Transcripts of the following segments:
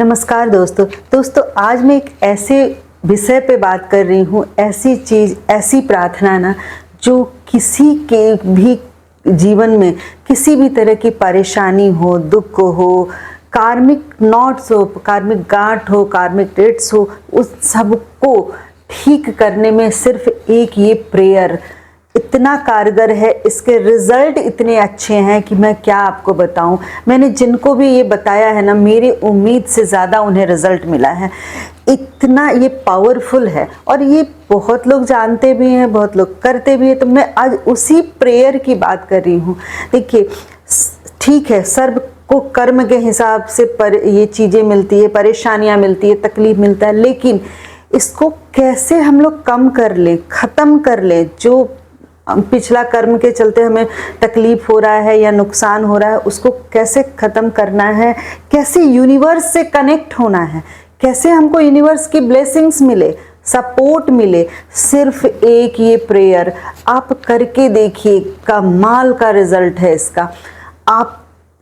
नमस्कार दोस्तों आज मैं एक ऐसे विषय पे बात कर रही हूँ, ऐसी चीज़, ऐसी प्रार्थना ना जो किसी के भी जीवन में किसी भी तरह की परेशानी हो, दुख हो, कार्मिक नॉट्स हो, कार्मिक गांठ हो, कार्मिक डेट्स हो, उस सबको ठीक करने में सिर्फ एक ये प्रेयर इतना कारगर है। इसके रिजल्ट इतने अच्छे हैं कि मैं क्या आपको बताऊं। मैंने जिनको भी ये बताया है ना, मेरी उम्मीद से ज़्यादा उन्हें रिजल्ट मिला है। इतना ये पावरफुल है और ये बहुत लोग जानते भी हैं, बहुत लोग करते भी हैं। तो मैं आज उसी प्रेयर की बात कर रही हूँ। देखिए, ठीक है, सर्व को कर्म के हिसाब से ये चीज़ें मिलती है, परेशानियाँ मिलती है, तकलीफ मिलता है, लेकिन इसको कैसे हम लोग कम कर लें, ख़त्म कर लें। जो पिछला कर्म के चलते हमें तकलीफ हो रहा है या नुकसान हो रहा है, उसको कैसे ख़त्म करना है, कैसे यूनिवर्स से कनेक्ट होना है, कैसे हमको यूनिवर्स की ब्लेसिंग्स मिले, सपोर्ट मिले। सिर्फ एक ये प्रेयर आप करके देखिए, कमाल का रिजल्ट है इसका। आप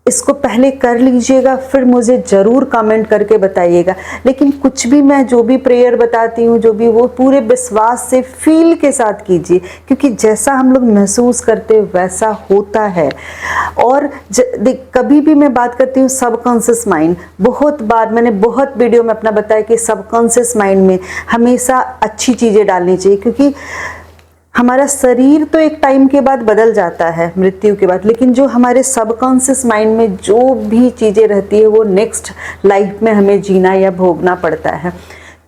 इसको पहले कर लीजिएगा, फिर मुझे ज़रूर कमेंट करके बताइएगा। लेकिन कुछ भी, मैं जो भी प्रेयर बताती हूँ, जो भी, वो पूरे विश्वास से, फील के साथ कीजिए, क्योंकि जैसा हम लोग महसूस करते हैं वैसा होता है। और कभी भी मैं बात करती हूँ सबकॉन्शियस माइंड, बहुत बार मैंने बहुत वीडियो में अपना बताया कि सबकॉन्शियस माइंड में हमेशा अच्छी चीज़ें डालनी चाहिए, क्योंकि हमारा शरीर तो एक टाइम के बाद बदल जाता है, मृत्यु के बाद, लेकिन जो हमारे सबकॉन्शियस माइंड में जो भी चीज़ें रहती है वो नेक्स्ट लाइफ में हमें जीना या भोगना पड़ता है।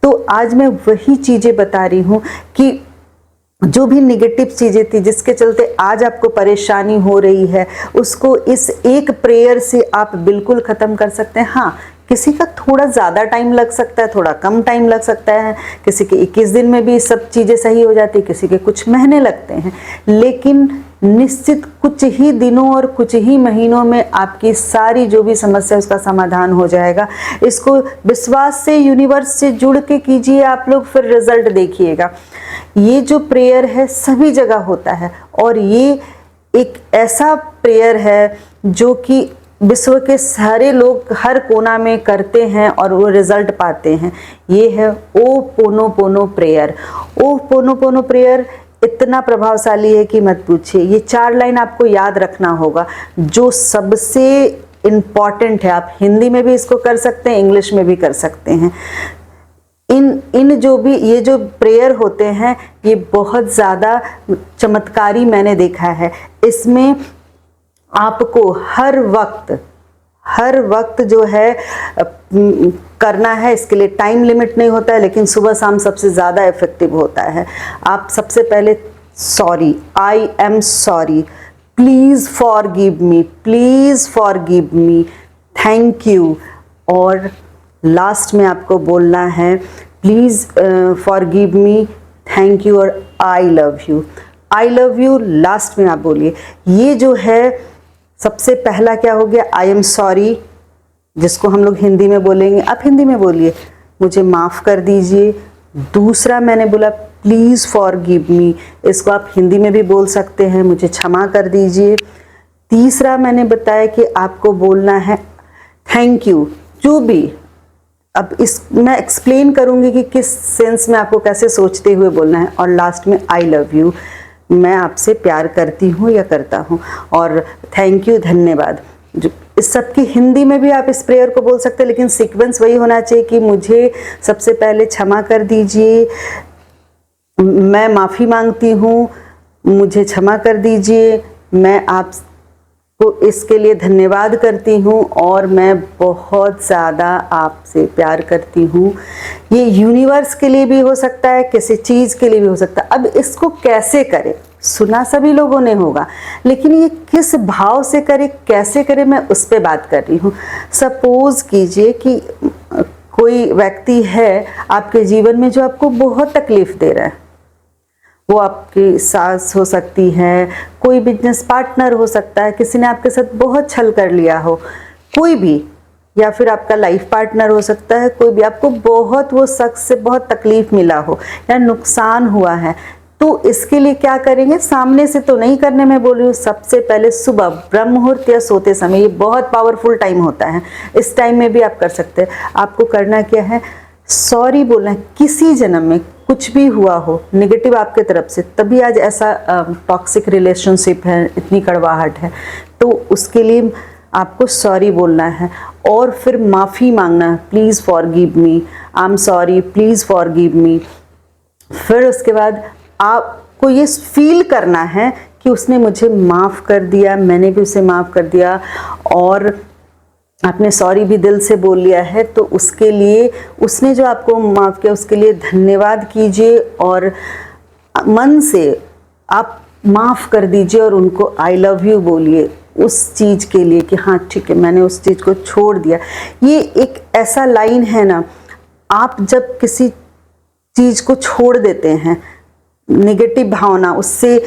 तो आज मैं वही चीज़ें बता रही हूँ कि जो भी निगेटिव चीज़ें थी जिसके चलते आज आपको परेशानी हो रही है, उसको इस एक प्रेयर से आप बिल्कुल ख़त्म कर सकते हैं। हाँ, किसी का थोड़ा ज़्यादा टाइम लग सकता है, थोड़ा कम टाइम लग सकता है, किसी के 21 दिन में भी सब चीज़ें सही हो जाती है, किसी के कुछ महीने लगते हैं, लेकिन निश्चित कुछ ही दिनों और कुछ ही महीनों में आपकी सारी जो भी समस्या उसका समाधान हो जाएगा। इसको विश्वास से, यूनिवर्स से जुड़ के कीजिए आप लोग, फिर रिजल्ट देखिएगा। ये जो प्रेयर है सभी जगह होता है और ये एक ऐसा प्रेयर है जो कि विश्व के सारे लोग हर कोना में करते हैं और वो रिजल्ट पाते हैं। ये है ओ पोनो पोनो प्रेयर। ओ पोनो पोनो प्रेयर इतना प्रभावशाली है कि मत पूछिए। ये 4 लाइन आपको याद रखना होगा, जो सबसे इम्पॉर्टेंट है। आप हिंदी में भी इसको कर सकते हैं, इंग्लिश में भी कर सकते हैं। इन जो भी ये जो प्रेयर होते हैं, ये बहुत ज़्यादा चमत्कारी मैंने देखा है। इसमें आपको हर वक्त जो है करना है। इसके लिए टाइम लिमिट नहीं होता है, लेकिन सुबह शाम सबसे ज़्यादा इफेक्टिव होता है। आप सबसे पहले sorry, I am sorry, please forgive me, thank you, और लास्ट में आपको बोलना है please forgive me, thank you और आई लव यू लास्ट में आप बोलिए। ये जो है सबसे पहला क्या हो गया, आई एम सॉरी, जिसको हम लोग हिंदी में बोलेंगे, आप हिंदी में बोलिए, मुझे माफ़ कर दीजिए। दूसरा मैंने बोला प्लीज़ फॉरगिव मी, इसको आप हिंदी में भी बोल सकते हैं, मुझे क्षमा कर दीजिए। तीसरा मैंने बताया कि आपको बोलना है थैंक यू, जो भी, अब इस मैं एक्सप्लेन करूँगी कि किस सेंस में आपको कैसे सोचते हुए बोलना है। और लास्ट में आई लव यू, मैं आपसे प्यार करती हूँ या करता हूँ, और थैंक यू, धन्यवाद। जो इस सब की हिंदी में भी आप इस प्रेयर को बोल सकते हैं, लेकिन सीक्वेंस वही होना चाहिए कि मुझे सबसे पहले क्षमा कर दीजिए, मैं माफ़ी मांगती हूँ, मुझे क्षमा कर दीजिए, मैं आपको इसके लिए धन्यवाद करती हूँ, और मैं बहुत ज़्यादा आपसे प्यार करती हूँ। ये यूनिवर्स के लिए भी हो सकता है, किसी चीज़ के लिए भी हो सकता है। अब इसको कैसे करें, सुना सभी लोगों ने होगा, लेकिन ये किस भाव से करें, कैसे करें, मैं उस पर बात कर रही हूँ। सपोज कीजिए कि कोई व्यक्ति है आपके जीवन में जो आपको बहुत तकलीफ दे रहा है। वो आपकी सास हो सकती है, कोई बिजनेस पार्टनर हो सकता है, किसी ने आपके साथ बहुत छल कर लिया हो, कोई भी, या फिर आपका लाइफ पार्टनर हो सकता है, कोई भी, आपको बहुत वो शख्स से बहुत तकलीफ मिला हो या नुकसान हुआ है। तो इसके लिए क्या करेंगे, सामने से तो नहीं करने में बोल रही हूँ, सबसे पहले सुबह ब्रह्म मुहूर्त या सोते समय, ये बहुत पावरफुल टाइम होता है, इस टाइम में भी आप कर सकते हैं। आपको करना क्या है, सॉरी बोलना है। किसी जन्म में कुछ भी हुआ हो नेगेटिव आपके तरफ से, तभी आज ऐसा टॉक्सिक रिलेशनशिप है, इतनी कड़वाहट है, तो उसके लिए आपको सॉरी बोलना है और फिर माफ़ी मांगना है, please forgive me, I am sorry, please forgive me. फिर उसके बाद आपको ये फील करना है कि उसने मुझे माफ़ कर दिया, मैंने भी उसे माफ़ कर दिया, और आपने सॉरी भी दिल से बोल लिया है, तो उसके लिए, उसने जो आपको माफ़ किया उसके लिए धन्यवाद कीजिए और मन से आप माफ़ कर दीजिए और उनको आई लव यू बोलिए उस चीज़ के लिए कि हाँ ठीक है, मैंने उस चीज़ को छोड़ दिया। ये एक ऐसा लाइन है ना, आप जब किसी चीज़ को छोड़ देते हैं, नेगेटिव भावना, उससे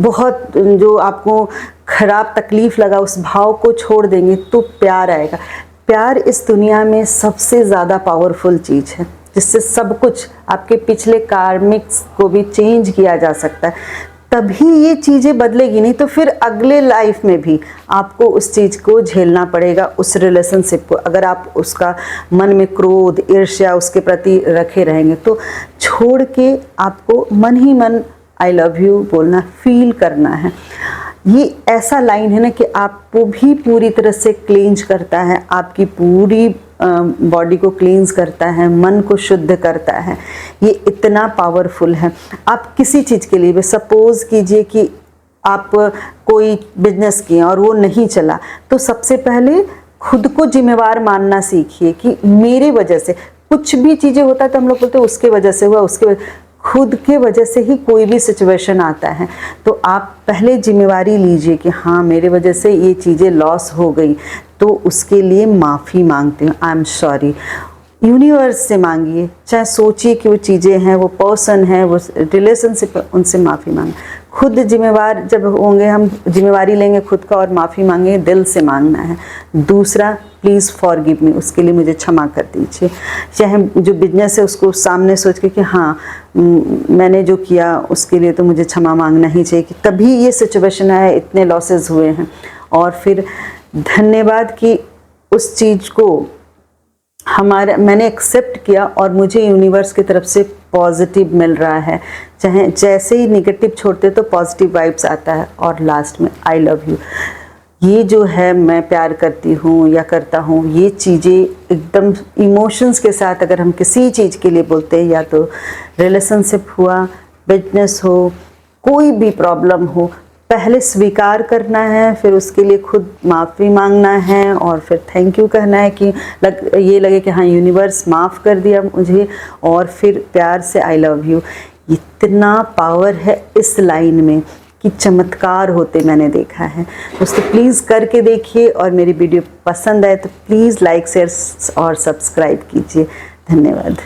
बहुत जो आपको खराब तकलीफ लगा उस भाव को छोड़ देंगे तो प्यार आएगा। प्यार इस दुनिया में सबसे ज़्यादा पावरफुल चीज़ है, जिससे सब कुछ, आपके पिछले कार्मिक्स को भी चेंज किया जा सकता है। तभी ये चीज़ें बदलेगी, नहीं तो फिर अगले लाइफ में भी आपको उस चीज़ को झेलना पड़ेगा, उस रिलेशनशिप को। अगर आप उसका मन में क्रोध, ईर्ष्या उसके प्रति रखे रहेंगे, तो छोड़ के आपको मन ही मन आई लव यू बोलना, फील करना है। ये ऐसा लाइन है ना कि आपको भी पूरी तरह से क्लींज करता है, आपकी पूरी बॉडी को क्लींस करता है, मन को शुद्ध करता है। ये इतना पावरफुल है। आप किसी चीज़ के लिए भी, सपोज कीजिए कि आप कोई बिजनेस किए और वो नहीं चला, तो सबसे पहले खुद को जिम्मेवार मानना सीखिए कि मेरे वजह से कुछ भी चीज़ें होता है तो हम लोग बोलते हैं उसके वजह से हुआ, उसके वजह, खुद के वजह से ही कोई भी सिचुएशन आता है। तो आप पहले जिम्मेवारी लीजिए कि हाँ मेरे वजह से ये चीज़ें लॉस हो गई, तो उसके लिए माफ़ी मांगते हैं, आई एम सॉरी। यूनिवर्स से मांगिए, चाहे सोचिए कि वो चीज़ें हैं, वो पर्सन है, वो रिलेशनशिप है, उनसे माफ़ी मांगे। खुद जिम्मेवार जब होंगे, हम जिम्मेवारी लेंगे खुद का और माफ़ी मांगेंगे, दिल से मांगना है। दूसरा, प्लीज़ फॉरगिव मी, उसके लिए मुझे क्षमा कर दीजिए। चाहे जो बिजनेस है उसको सामने सोच के कि हाँ मैंने जो किया उसके लिए तो मुझे क्षमा मांगना ही चाहिए, कि तभी ये सिचुएशन है, इतने लॉसेस हुए हैं। और फिर धन्यवाद कि उस चीज़ को मैंने एक्सेप्ट किया और मुझे यूनिवर्स की तरफ से पॉजिटिव मिल रहा है। चाहे जैसे ही निगेटिव छोड़ते तो पॉजिटिव वाइब्स आता है। और लास्ट में आई लव यू, ये जो है मैं प्यार करती हूँ या करता हूँ, ये चीज़ें एकदम इमोशंस के साथ अगर हम किसी चीज़ के लिए बोलते हैं, या तो रिलेशनशिप हुआ, बिजनेस हो, कोई भी प्रॉब्लम हो, पहले स्वीकार करना है, फिर उसके लिए खुद माफ़ी मांगना है और फिर थैंक यू कहना है कि ये लगे कि हाँ यूनिवर्स माफ़ कर दिया मुझे, और फिर प्यार से आई लव यू। इतना पावर है इस लाइन में कि चमत्कार होते मैंने देखा है। दोस्तों प्लीज़ करके देखिए, और मेरी वीडियो पसंद आए तो प्लीज़ लाइक, शेयर और सब्सक्राइब कीजिए। धन्यवाद।